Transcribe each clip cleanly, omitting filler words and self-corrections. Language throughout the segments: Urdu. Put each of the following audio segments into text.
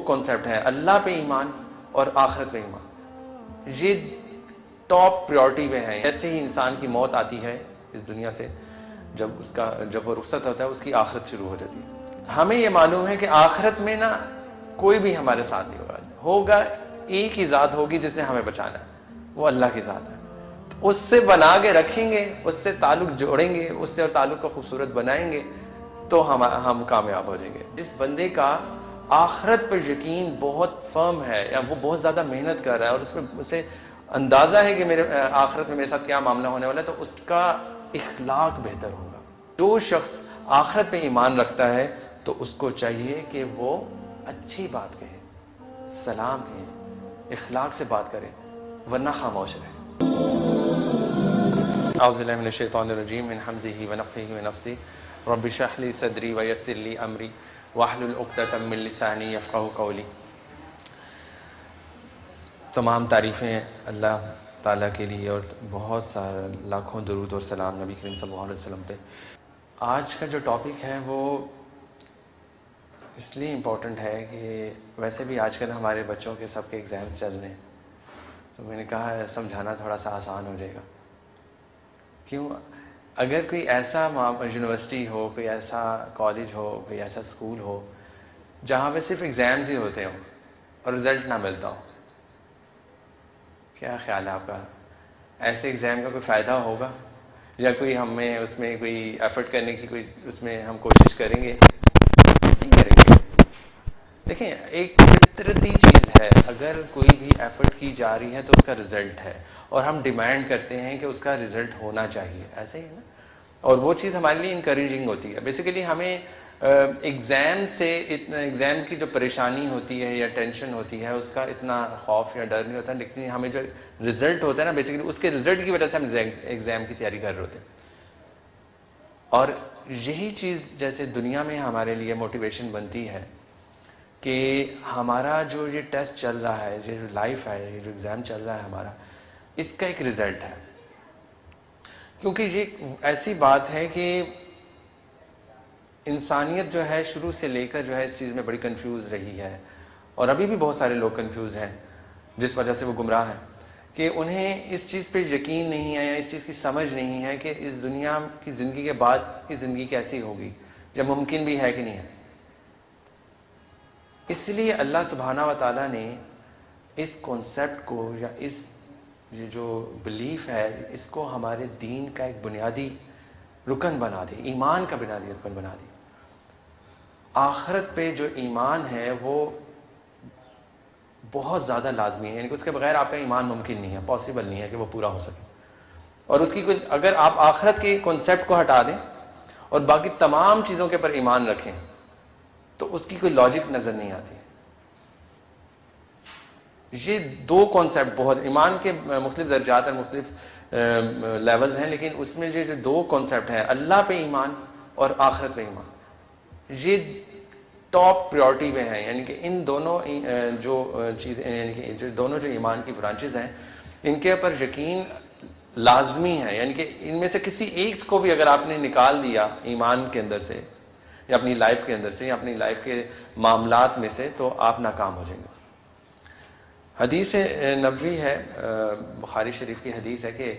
کانسیپٹ ہیں، اللہ پہ ایمان اور آخرت پہ ایمان، یہ ٹاپ پریورٹی پہ ہیں۔ ایسے ہی انسان کی موت آتی ہے اس دنیا سے، جب وہ رخصت ہوتا ہے اس کی آخرت شروع ہو جاتی ہے۔ ہمیں یہ معلوم ہے کہ آخرت میں نا کوئی بھی ہمارے ساتھ نہیں ہوگا، ایک ہی ذات ہوگی جس نے ہمیں بچانا ہے، وہ اللہ کی ذات ہے۔ اس سے بنا کے رکھیں گے، اس سے تعلق جوڑیں گے، اس سے تعلق کو خوبصورت بنائیں گے تو ہم کامیاب ہو جائیں گے۔ جس بندے کا آخرت پر یقین بہت فرم ہے یا وہ بہت زیادہ محنت کر رہا ہے اور اس میں اسے اندازہ ہے کہ میرے آخرت میں میرے ساتھ کیا معاملہ ہونے والا ہے، تو اس کا اخلاق بہتر ہوگا۔ جو شخص آخرت پہ ایمان رکھتا ہے تو اس کو چاہیے کہ وہ اچھی بات کہے، سلام کہے، اخلاق سے بات کرے، ورنہ خاموش رہے۔ اعوذ باللہ من الشیطان الرجیم، من حمزہ ونفخہ ونفثہ، رب اشرح لی صدری ویسر لی امری واحلل عقدۃ من لسانی یفقہوا قولی۔ تمام تعریفیں اللہ تعالیٰ کے لیے اور بہت سارا لاکھوں درود اور سلام نبی کریم صلی اللہ علیہ وسلم پہ۔ آج کا جو ٹاپک ہے وہ اس لیے امپورٹنٹ ہے کہ ویسے بھی آج کل ہمارے بچوں کے سب کے ایگزامس چل رہے ہیں، تو میں نے کہا سمجھانا تھوڑا سا آسان ہو جائے گا۔ کیوں؟ اگر کوئی ایسا یونیورسٹی ہو، کوئی ایسا کالج ہو، کوئی ایسا اسکول ہو جہاں پہ صرف ایگزامز ہی ہوتے ہوں اور رزلٹ نہ ملتا ہو، کیا خیال ہے آپ کا؟ ایسے ایگزام کا کوئی فائدہ ہوگا یا کوئی ہمیں اس میں کوئی ایفرٹ کرنے کی کوئی اس میں ہم کوشش کریں گے؟ نہیں کریں گے۔ دیکھیں، ایک فطرتی چیز ہے، اگر کوئی بھی ایفرٹ کی جا رہی ہے تو اس کا رزلٹ ہے، اور ہم ڈیمانڈ کرتے ہیں کہ اس کا رزلٹ ہونا چاہیے، ایسے ہی نا؟ اور وہ چیز ہمارے لیے انکریجنگ ہوتی ہے۔ بیسیکلی ہمیں ایگزام سے ایگزام کی جو پریشانی ہوتی ہے یا ٹینشن ہوتی ہے اس کا اتنا خوف یا ڈر نہیں ہوتا، لیکن ہمیں جو رزلٹ ہوتا ہے نا، بیسیکلی اس کے رزلٹ کی وجہ سے ہم ایگزام کی تیاری کر رہے ہوتے ہیں۔ اور یہی چیز جیسے دنیا میں ہمارے لیے موٹیویشن بنتی ہے کہ ہمارا جو یہ ٹیسٹ چل رہا ہے، یہ جو لائف ہے، یہ جو ایگزام چل رہا ہے ہمارا، اس کا ایک رزلٹ ہے۔ کیونکہ یہ ایسی بات ہے کہ انسانیت جو ہے شروع سے لے کر جو ہے اس چیز میں بڑی کنفیوز رہی ہے، اور ابھی بھی بہت سارے لوگ کنفیوز ہیں، جس وجہ سے وہ گمراہ ہیں کہ انہیں اس چیز پہ یقین نہیں ہے یا اس چیز کی سمجھ نہیں ہے کہ اس دنیا کی زندگی کے بعد کی زندگی کیسی ہوگی، یا ممکن بھی ہے کہ نہیں ہے۔ اس لیے اللہ سبحانہ و تعالیٰ نے اس کانسیپٹ کو یا یہ جو بلیف ہے اس کو ہمارے دین کا ایک بنیادی رکن بنا دی، ایمان کا بنیادی رکن بنا دی۔ آخرت پہ جو ایمان ہے وہ بہت زیادہ لازمی ہے، یعنی کہ اس کے بغیر آپ کا ایمان ممکن نہیں ہے، پاسبل نہیں ہے کہ وہ پورا ہو سکے۔ اور اس کی کوئی، اگر آپ آخرت کے کانسیپٹ کو ہٹا دیں اور باقی تمام چیزوں کے پر ایمان رکھیں تو اس کی کوئی لاجک نظر نہیں آتی۔ یہ دو کانسیپٹ بہت، ایمان کے مختلف درجات اور مختلف لیولز ہیں، لیکن اس میں جو دو کانسیپٹ ہیں، اللہ پہ ایمان اور آخرت پہ ایمان، یہ ٹاپ پریورٹی پہ ہیں۔ یعنی کہ ان دونوں جو چیزیں، یعنی کہ جو دونوں جو ایمان کی برانچز ہیں، ان کے اوپر یقین لازمی ہے۔ یعنی کہ ان میں سے کسی ایک کو بھی اگر آپ نے نکال دیا ایمان کے اندر سے یا اپنی لائف کے اندر سے یا اپنی لائف کے معاملات میں سے، تو آپ ناکام ہو جائیں گے۔ حدیث نبوی ہے، بخاری شریف کی حدیث ہے کہ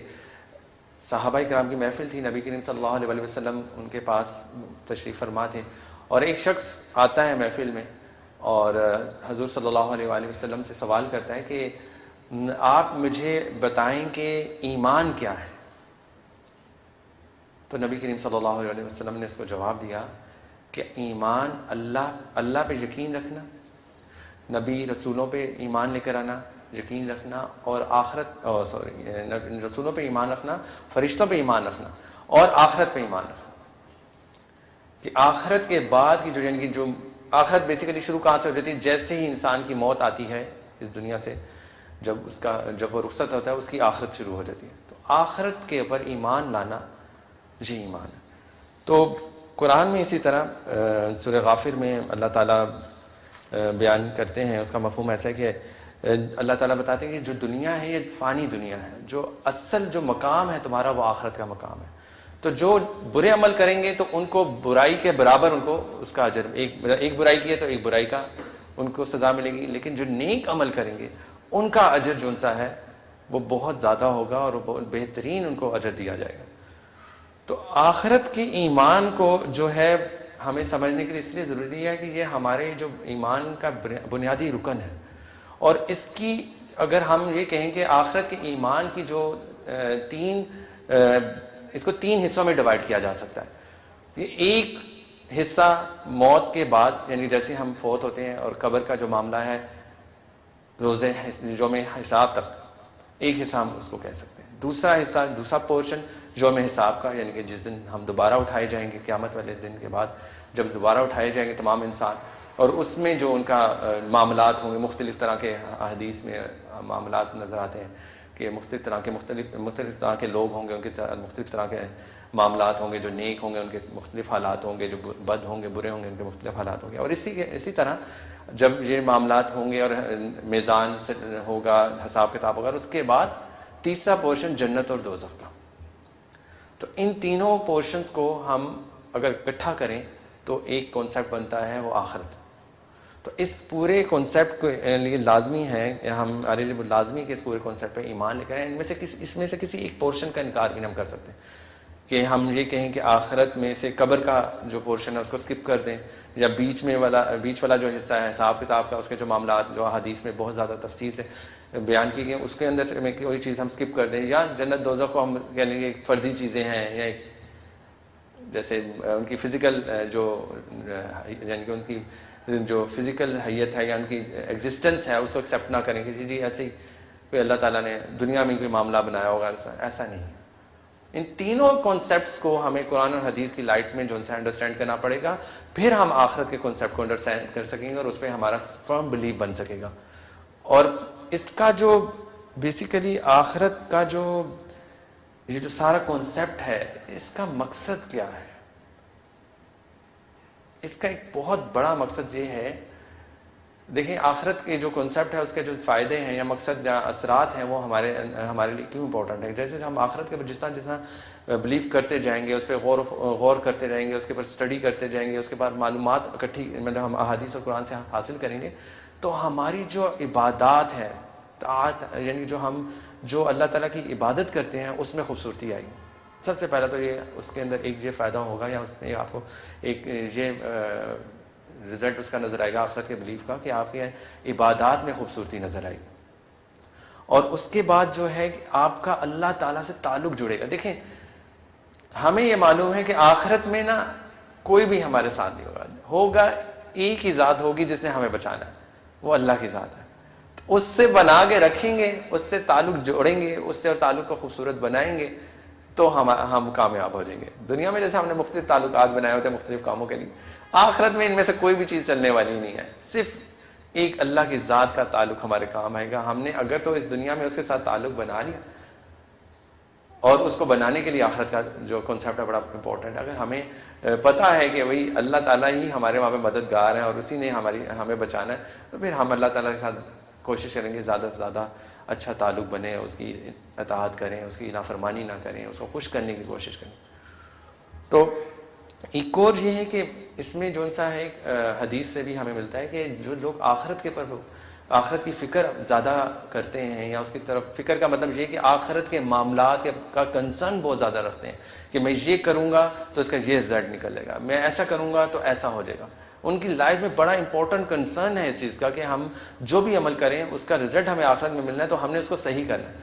صحابہ کرام کی محفل تھی، نبی کریم صلی اللہ علیہ وسلم ان کے پاس تشریف فرما تھے، اور ایک شخص آتا ہے محفل میں اور حضور صلی اللہ علیہ وسلم سے سوال کرتا ہے کہ آپ مجھے بتائیں کہ ایمان کیا ہے؟ تو نبی کریم صلی اللہ علیہ وسلم نے اس کو جواب دیا کہ ایمان اللہ پہ یقین رکھنا، نبی رسولوں پہ ایمان لے کر آنا، یقین رکھنا، اور رسولوں پہ ایمان رکھنا، فرشتوں پہ ایمان رکھنا، اور آخرت پہ ایمان رکھنا۔ کہ آخرت کے بعد کی یعنی کہ جو آخرت بیسیکلی شروع کہاں سے ہو جاتی ہے؟ جیسے ہی انسان کی موت آتی ہے اس دنیا سے، جب وہ رخصت ہوتا ہے اس کی آخرت شروع ہو جاتی ہے۔ تو آخرت کے اوپر ایمان لانا یہ ایمان ہے۔ تو قرآن میں اسی طرح سورہ غافر میں اللہ تعالیٰ بیان کرتے ہیں، اس کا مفہوم ایسا ہے کہ اللہ تعالیٰ بتاتے ہیں کہ جو دنیا ہے یہ فانی دنیا ہے، جو اصل جو مقام ہے تمہارا وہ آخرت کا مقام ہے۔ تو جو برے عمل کریں گے تو ان کو برائی کے برابر ان کو اس کا اجر، ایک برائی کی ہے تو ایک برائی کا ان کو سزا ملے گی، لیکن جو نیک عمل کریں گے ان کا اجر جو سا ہے وہ بہت زیادہ ہوگا اور وہ بہت بہترین ان کو اجر دیا جائے گا۔ تو آخرت کے ایمان کو جو ہے ہمیں سمجھنے کے لیے اس لیے ضروری ہے کہ یہ ہمارے جو ایمان کا بنیادی رکن ہے، اور اس کی اگر ہم یہ کہیں کہ آخرت کے ایمان کی جو اس کو تین حصوں میں ڈیوائڈ کیا جا سکتا ہے۔ یہ ایک حصہ موت کے بعد، یعنی جیسے ہم فوت ہوتے ہیں اور قبر کا جو معاملہ ہے روزے یوم حساب تک، ایک حصہ ہم اس کو کہہ سکتے ہیں۔ دوسرا حصہ، دوسرا پورشن یوم حساب کا، یعنی کہ جس دن ہم دوبارہ اٹھائے جائیں گے قیامت والے دن کے بعد، جب دوبارہ اٹھائے جائیں گے تمام انسان، اور اس میں جو ان کا معاملات ہوں گے، مختلف طرح کے حدیث میں معاملات نظر آتے ہیں کہ مختلف طرح کے لوگ ہوں گے، ان کے مختلف طرح کے معاملات ہوں گے، جو نیک ہوں گے ان کے مختلف حالات ہوں گے، جو بد ہوں گے برے ہوں گے ان کے مختلف حالات ہوں گے، اور اسی طرح جب یہ معاملات ہوں گے اور میزان سے ہوگا، حساب کتاب ہوگا، اور اس کے بعد تیسرا پورشن جنت اور دوزخ کا۔ تو ان تینوں پورشنز کو ہم اگر اکٹھا کریں تو ایک کانسیپٹ بنتا ہے وہ آخرت۔ تو اس پورے کانسیپٹ کے لیے لازمی ہے، ہمارے لیے لازمی کہ اس پورے کانسیپٹ پہ ایمان لے کر آئیں۔ اس میں سے کسی ایک پورشن کا انکار بھی نہیں ہم کر سکتے کہ ہم یہ کہیں کہ آخرت میں سے قبر کا جو پورشن ہے اس کو اسکپ کر دیں، یا بیچ والا جو حصہ ہے حساب کتاب کا، اس کے جو معاملات جو حدیث میں بہت زیادہ تفصیل سے بیان کی گئی ہیں اس کے اندر سے میں کوئی چیز ہم اسکپ کر دیں، یا جنت دوزخ کو ہم کہہ لیں گے ایک فرضی چیزیں ہیں، یا ایک جیسے ان کی فزیکل یعنی کہ ان کی جو فزیکل حیت ہے یا ان کی ایگزسٹنس ہے اس کو ایکسیپٹ نہ کریں کہ جی ایسے ہی کوئی اللہ تعالیٰ نے دنیا میں کوئی معاملہ بنایا ہوگا، ایسا نہیں۔ ان تینوں کانسیپٹس کو ہمیں قرآن اور حدیث کی لائٹ میں جو ان سے انڈرسٹینڈ کرنا پڑے گا، پھر ہم آخرت کے کانسیپٹ کو انڈرسٹینڈ کر سکیں گے اور اس پہ ہمارا فرم بلیف بن سکے گا۔ اور اس کا جو بیسیکلی آخرت کا یہ جو سارا کانسیپٹ ہے، اس کا مقصد کیا ہے؟ اس کا ایک بہت بڑا مقصد یہ ہے، دیکھیں آخرت کے جو کانسیپٹ ہے اس کے جو فائدے ہیں یا مقصد یا اثرات ہیں وہ ہمارے لیے کیوں امپورٹنٹ ہے۔ جیسے ہم آخرت کے جس طرح بلیو کرتے جائیں گے، اس پہ غور کرتے رہیں گے، اس کے اوپر اسٹڈی کرتے جائیں گے، اس کے بعد معلومات اکٹھی مطلب ہم احادیث اور قرآن سے حاصل کریں گے، تو ہماری جو عبادات ہے، طاعت، یعنی جو اللہ تعالیٰ کی عبادت کرتے ہیں اس میں خوبصورتی آئے گی۔ سب سے پہلا تو یہ اس کے اندر ایک یہ فائدہ ہوگا، یا اس میں آپ کو ایک یہ رزلٹ اس کا نظر آئے گا آخرت کے بلیف کا، کہ آپ کے عبادات میں خوبصورتی نظر آئے گی۔ اور اس کے بعد جو ہے کہ آپ کا اللہ تعالیٰ سے تعلق جڑے گا۔ دیکھیں ہمیں یہ معلوم ہے کہ آخرت میں نا کوئی بھی ہمارے ساتھ نہیں ہوگا، ایک ہی ذات ہوگی جس نے ہمیں بچانا ہے، وہ اللہ کی ذات ہے۔ اس سے بنا کے رکھیں گے، اس سے تعلق جوڑیں گے، اس سے تعلق کو خوبصورت بنائیں گے تو ہم کامیاب ہو جائیں گے۔ دنیا میں جیسے ہم نے مختلف تعلقات بنائے ہوتے ہیں مختلف کاموں کے لیے، آخرت میں ان میں سے کوئی بھی چیز چلنے والی نہیں ہے، صرف ایک اللہ کی ذات کا تعلق ہمارے کام آئے گا۔ ہم نے اگر تو اس دنیا میں اس کے ساتھ تعلق بنا لیا، اور اس کو بنانے کے لیے آخرت کا جو کانسیپٹ ہے بڑا امپورٹنٹ ہے۔ اگر ہمیں پتہ ہے کہ وہی اللہ تعالیٰ ہی ہمارے وہاں پہ مددگار ہیں اور اسی نے ہمیں بچانا ہے، تو پھر ہم اللہ تعالیٰ کے ساتھ کوشش کریں گے زیادہ سے زیادہ اچھا تعلق بنے، اس کی اطاعت کریں، اس کی نافرمانی نہ کریں، اس کو خوش کرنے کی کوشش کریں۔ تو ایک اور یہ ہے کہ اس میں جو سا ہے حدیث سے بھی ہمیں ملتا ہے کہ جو لوگ آخرت کی فکر زیادہ کرتے ہیں، یا اس کی طرف فکر کا مطلب یہ کہ آخرت کے معاملات کا کنسرن بہت زیادہ رکھتے ہیں کہ میں یہ کروں گا تو اس کا یہ رزلٹ نکلے گا، میں ایسا کروں گا تو ایسا ہو جائے گا، ان کی لائف میں بڑا امپورٹنٹ کنسرن ہے اس چیز کا کہ ہم جو بھی عمل کریں اس کا رزلٹ ہمیں آخرت میں ملنا ہے، تو ہم نے اس کو صحیح کرنا ہے۔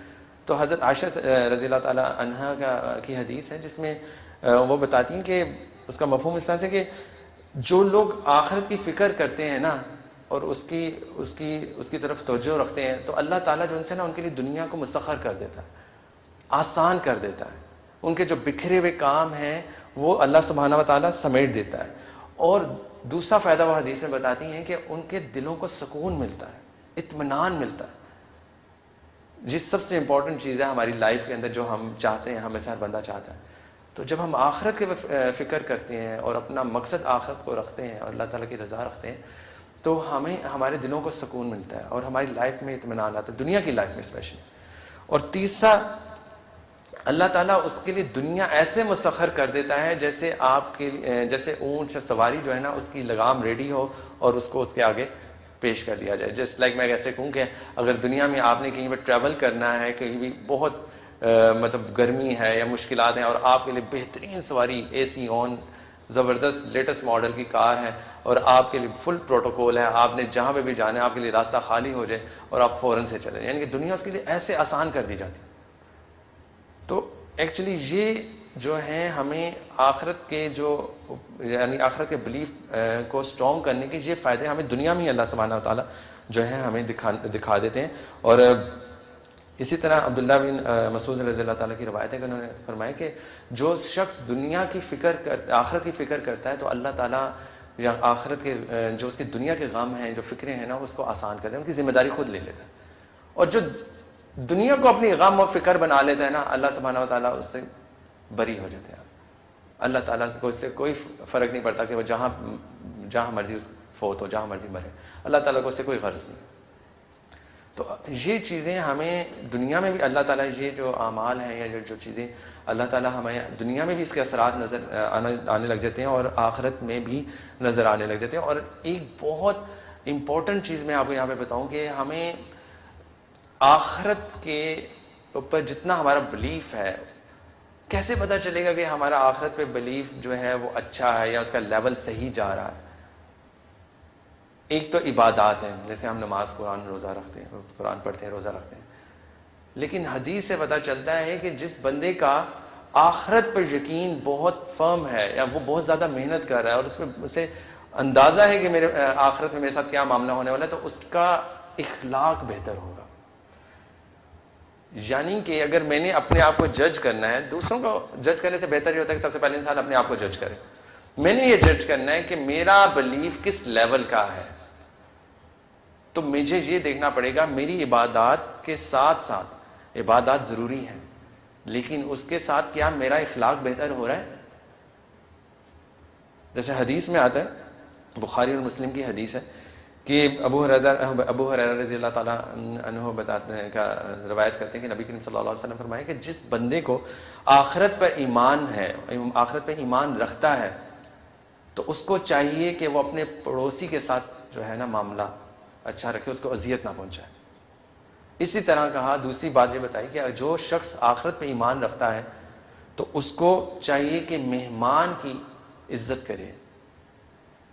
تو حضرت عائشہ رضی اللہ تعالیٰ عنہا کی حدیث ہے جس میں وہ بتاتی ہیں کہ اس کا مفہوم اس طرح سے کہ جو لوگ آخرت کی فکر کرتے ہیں نا اور اس کی طرف توجہ رکھتے ہیں، تو اللہ تعالیٰ جو ان سے نا ان کے لیے دنیا کو مسخر کر دیتا ہے، آسان کر دیتا ہے، ان کے جو بکھرے ہوئے کام ہیں وہ اللہ سبحانہ و تعالیٰ سمیٹ دیتا ہے۔ اور دوسرا فائدہ وہ حدیث میں بتاتی ہیں کہ ان کے دلوں کو سکون ملتا ہے، اطمینان ملتا ہے، جس سب سے امپورٹنٹ چیز ہے ہماری لائف کے اندر جو ہم چاہتے ہیں، ہمیں سے ہر بندہ چاہتا ہے۔ تو جب ہم آخرت کے فکر کرتے ہیں اور اپنا مقصد آخرت کو رکھتے ہیں اور اللہ تعالیٰ کی رضا رکھتے ہیں، تو ہمارے دلوں کو سکون ملتا ہے اور ہماری لائف میں اطمینان آتا ہے، دنیا کی لائف میں اسپیشلی۔ اور تیسرا، اللہ تعالیٰ اس کے لیے دنیا ایسے مسخر کر دیتا ہے جیسے جیسے اونٹ سے سواری جو ہے نا اس کی لگام ریڈی ہو اور اس کو اس کے آگے پیش کر دیا جائے. جسٹ لائک میں ایسے کہوں کہ اگر دنیا میں آپ نے کہیں پہ ٹریول کرنا ہے, کہیں بھی بہت مطلب گرمی ہے یا مشکلات ہیں, اور آپ کے لیے بہترین سواری اے سی آن زبردست لیٹسٹ ماڈل کی کار ہے, اور آپ کے لیے فل پروٹوکول ہے, آپ نے جہاں پہ بھی جانا ہے آپ کے لیے راستہ خالی ہو جائے اور آپ فوراً سے چلیں, یعنی کہ دنیا اس کے لیے ایسے آسان کر دی جاتی. تو ایکچولی یہ جو ہیں ہمیں آخرت کے جو یعنی آخرت کے بلیف کو اسٹرانگ کرنے کے یہ فائدے ہمیں دنیا میں ہی اللہ سبحانہ و تعالیٰ جو ہے ہمیں دکھا دیتے ہیں. اور اسی طرح عبداللہ بن مسعود رضی اللہ تعالیٰ کی روایت ہے کہ انہوں نے فرمایا کہ جو شخص دنیا کی آخرت کی فکر کرتا ہے تو اللہ تعالیٰ یا آخرت کے جو اس کی دنیا کے غم ہیں, جو فکریں ہیں نا, اس کو آسان کر دیں, ان کی ذمہ داری خود لے لیتا ہے. اور جو دنیا کو اپنی غم اور فکر بنا لیتا ہے نا, اللہ سبحانہ و تعالیٰ اس سے بری ہو جاتے ہیں. اللہ تعالیٰ کو اس سے کوئی فرق نہیں پڑتا کہ وہ جہاں مرضی اس فوت ہو, جہاں مرضی مرے, اللہ تعالیٰ کو اس سے کوئی غرض نہیں. تو یہ چیزیں ہمیں دنیا میں بھی اللہ تعالیٰ یہ جو اعمال ہیں یا جو چیزیں اللہ تعالیٰ ہمیں دنیا میں بھی اس کے اثرات نظر آنے لگ جاتے ہیں اور آخرت میں بھی نظر آنے لگ جاتے ہیں. اور ایک بہت امپورٹنٹ چیز میں آپ کو یہاں پہ بتاؤں کہ ہمیں آخرت کے اوپر جتنا ہمارا بلیف ہے, کیسے پتہ چلے گا کہ ہمارا آخرت پہ بلیف جو ہے وہ اچھا ہے یا اس کا لیول صحیح جا رہا ہے. ایک تو عبادات ہیں, جیسے ہم نماز قرآن روزہ رکھتے ہیں, قرآن پڑھتے ہیں, روزہ رکھتے ہیں, لیکن حدیث سے پتہ چلتا ہے کہ جس بندے کا آخرت پر یقین بہت فرم ہے یا وہ بہت زیادہ محنت کر رہا ہے اور اس میں اسے اندازہ ہے کہ میرے آخرت میں میرے ساتھ کیا معاملہ ہونے والا ہے, تو اس کا اخلاق بہتر ہوگا. یعنی کہ اگر میں نے اپنے آپ کو جج کرنا ہے, دوسروں کو جج کرنے سے بہتر یہ ہوتا ہے کہ سب سے پہلے انسان اپنے آپ کو جج کرے. میں نے یہ جج کرنا ہے کہ میرا بلیف کس لیول کا ہے, تو مجھے یہ دیکھنا پڑے گا میری عبادات کے ساتھ ساتھ عبادات ضروری ہیں, لیکن اس کے ساتھ کیا میرا اخلاق بہتر ہو رہا ہے. جیسے حدیث میں آتا ہے, بخاری اور مسلم کی حدیث ہے کہ ابو ہریرہ رضی اللہ تعالیٰ عنہ بتاتے کا روایت کرتے ہیں کہ نبی کریم صلی اللہ علیہ وسلم فرمائے کہ جس بندے کو آخرت پر ایمان ہے, آخرت پر ایمان رکھتا ہے, تو اس کو چاہیے کہ وہ اپنے پڑوسی کے ساتھ جو ہے نا معاملہ اچھا رکھے, اس کو اذیت نہ پہنچائے. اسی طرح کہا, دوسری بات یہ بتائی کہ جو شخص آخرت پہ ایمان رکھتا ہے تو اس کو چاہیے کہ مہمان کی عزت کرے,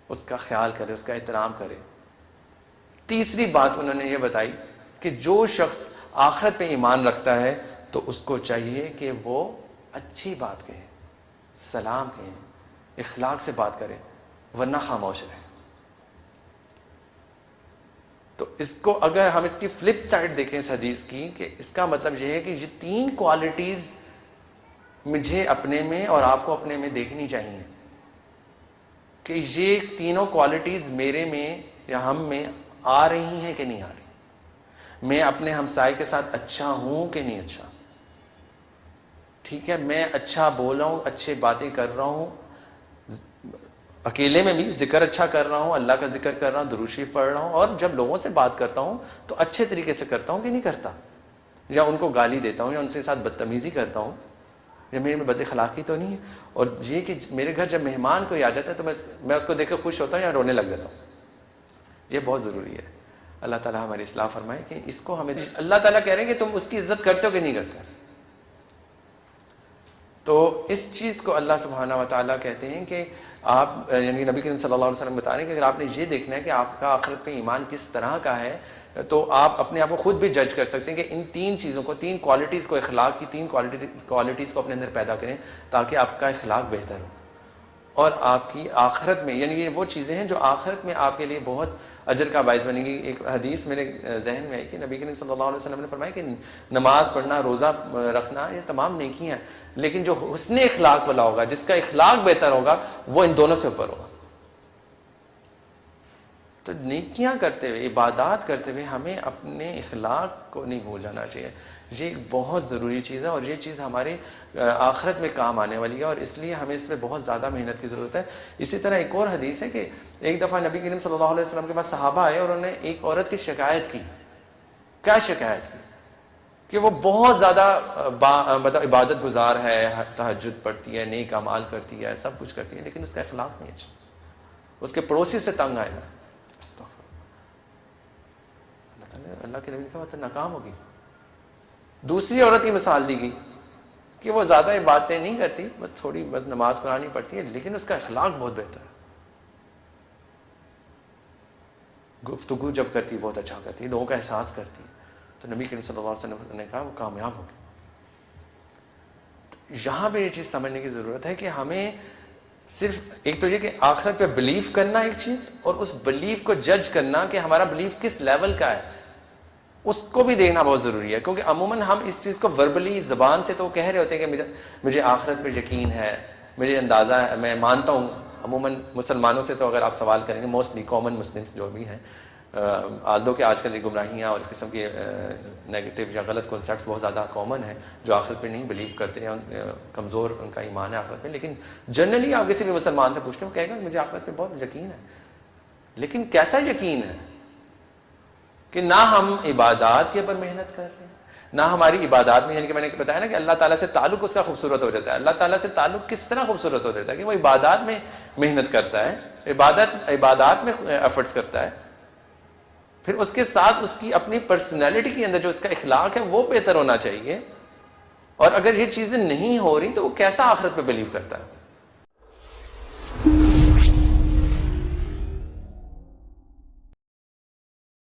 اس کا خیال کرے, اس کا احترام کرے. تیسری بات انہوں نے یہ بتائی کہ جو شخص آخرت پہ ایمان رکھتا ہے تو اس کو چاہیے کہ وہ اچھی بات کہے, سلام کہے, اخلاق سے بات کرے, ورنہ خاموش رہے. تو اس کو اگر ہم اس کی فلپ سائڈ دیکھیں اس حدیث کی, کہ اس کا مطلب یہ ہے کہ یہ تین کوالٹیز مجھے اپنے میں اور آپ کو اپنے میں دیکھنی چاہیے کہ یہ تینوں کوالٹیز میرے میں یا ہم میں آ رہی ہیں کہ نہیں آ رہی. میں اپنے ہمسائے کے ساتھ اچھا ہوں کہ نہیں اچھا, ٹھیک ہے, میں اچھا بول رہا ہوں, اچھے باتیں کر رہا ہوں, اکیلے میں بھی ذکر اچھا کر رہا ہوں, اللہ کا ذکر کر رہا ہوں, درود شریف پڑھ رہا ہوں, اور جب لوگوں سے بات کرتا ہوں تو اچھے طریقے سے کرتا ہوں کہ نہیں کرتا, یا ان کو گالی دیتا ہوں یا ان کے ساتھ بدتمیزی کرتا ہوں, یا میرے میں بد اخلاقی تو نہیں ہے. اور یہ کہ میرے گھر جب مہمان کوئی آ جاتا ہے تو میں اس کو دیکھ کے خوش ہوتا ہوں یا رونے لگ جاتا ہوں. یہ بہت ضروری ہے. اللہ تعالیٰ ہماری اصلاح فرمائے کہ اس کو ہمیں, اللہ تعالیٰ کہہ رہے ہیں کہ تم اس کی عزت کرتے ہو کہ نہیں کرتے. تو اس چیز کو اللہ سبحانہ و تعالیٰ کہتے ہیں کہ آپ یعنی نبی کریم صلی اللہ علیہ وسلم بتا رہے ہیں کہ اگر آپ نے یہ دیکھنا ہے کہ آپ کا آخرت پہ ایمان کس طرح کا ہے, تو آپ اپنے آپ کو خود بھی جج کر سکتے ہیں کہ ان تین چیزوں کو, تین کوالٹیز کو, اخلاق کی تین کوالٹیز کو اپنے اندر پیدا کریں تاکہ آپ کا اخلاق بہتر ہو اور آپ کی آخرت میں, یعنی یہ وہ چیزیں ہیں جو آخرت میں آپ کے لیے بہت اجر کا باعث بنے گی. ایک حدیث میرے ذہن میں ہے کہ نبی کریم صلی اللہ علیہ وسلم نے فرمایا کہ نماز پڑھنا, روزہ رکھنا, یہ تمام نیکیاں ہیں, لیکن جو حسن اخلاق والا ہوگا, جس کا اخلاق بہتر ہوگا, وہ ان دونوں سے اوپر ہوگا. تو نیکیاں کرتے ہوئے, عبادات کرتے ہوئے ہمیں اپنے اخلاق کو نہیں بھول جانا چاہیے. یہ ایک بہت ضروری چیز ہے اور یہ چیز ہمارے آخرت میں کام آنے والی ہے, اور اس لیے ہمیں اس میں بہت زیادہ محنت کی ضرورت ہے. اسی طرح ایک اور حدیث ہے کہ ایک دفعہ نبی کریم صلی اللہ علیہ وسلم کے پاس صحابہ آئے اور انہوں نے ایک عورت کی شکایت کی. کیا شکایت کی؟ کہ وہ بہت زیادہ مطلب عبادت گزار ہے, تہجد پڑھتی ہے, نیک اعمال کرتی ہے, سب کچھ کرتی ہے, لیکن اس کا اخلاق نہیں اچھا, اس کے پڑوسی سے تنگ آئے. اللہ کے نبی نے کہا تو ناکام ہوگی. دوسری عورت کی مثال دی گئی کہ وہ زیادہ عبادتیں نہیں کرتی، بس تھوڑی بس نماز قرآن نہیں پڑھتی ہے، لیکن اس کا اخلاق بہت بہتر ہے. گفتگو جب کرتی بہت اچھا کرتی ہے، لوگوں کا احساس کرتی ہے. تو نبی کریم صلی اللہ علیہ وسلم نے کہا وہ کامیاب ہوگی. یہاں پہ یہ چیز سمجھنے کی ضرورت ہے کہ ہمیں صرف ایک تو یہ کہ آخرت پہ بلیف کرنا ایک چیز، اور اس بلیف کو جج کرنا کہ ہمارا بلیف کس لیول کا ہے، اس کو بھی دیکھنا بہت ضروری ہے. کیونکہ عموماً ہم اس چیز کو وربلی زبان سے تو کہہ رہے ہوتے ہیں کہ مجھے آخرت پہ یقین ہے، مجھے اندازہ ہے، میں مانتا ہوں. عموماً مسلمانوں سے تو اگر آپ سوال کریں گے، موسٹلی کامن مسلمس جو بھی ہیں، آلدو کہ آج کل یہ گمراہیاں اور اس قسم کے نیگیٹو یا غلط کنسیپٹس بہت زیادہ کامن ہیں، جو آخرت پہ نہیں بلیو کرتے ہیں، کمزور ان کا ایمان ہے آخرت پہ. لیکن جنرلی آپ کسی بھی مسلمان سے پوچھتے ہیں، وہ کہے گا مجھے آخرت پہ بہت یقین ہے. لیکن کیسا یقین ہے کہ نہ ہم عبادات کے اوپر محنت کر رہے ہیں، نہ ہماری عبادات میں، یعنی کہ میں نے بتایا نا کہ اللہ تعالیٰ سے تعلق اس کا خوبصورت ہو جاتا ہے. اللہ تعالیٰ سے تعلق کس طرح خوبصورت ہو جاتا ہے کہ وہ عبادات میں محنت کرتا ہے، عبادات میں ایفرٹس کرتا ہے. پھر اس کے ساتھ اس کی اپنی پرسنالٹی کے اندر جو اس کا اخلاق ہے وہ بہتر ہونا چاہیے. اور اگر یہ چیزیں نہیں ہو رہی تو وہ کیسا آخرت پہ بلیو کرتا ہے؟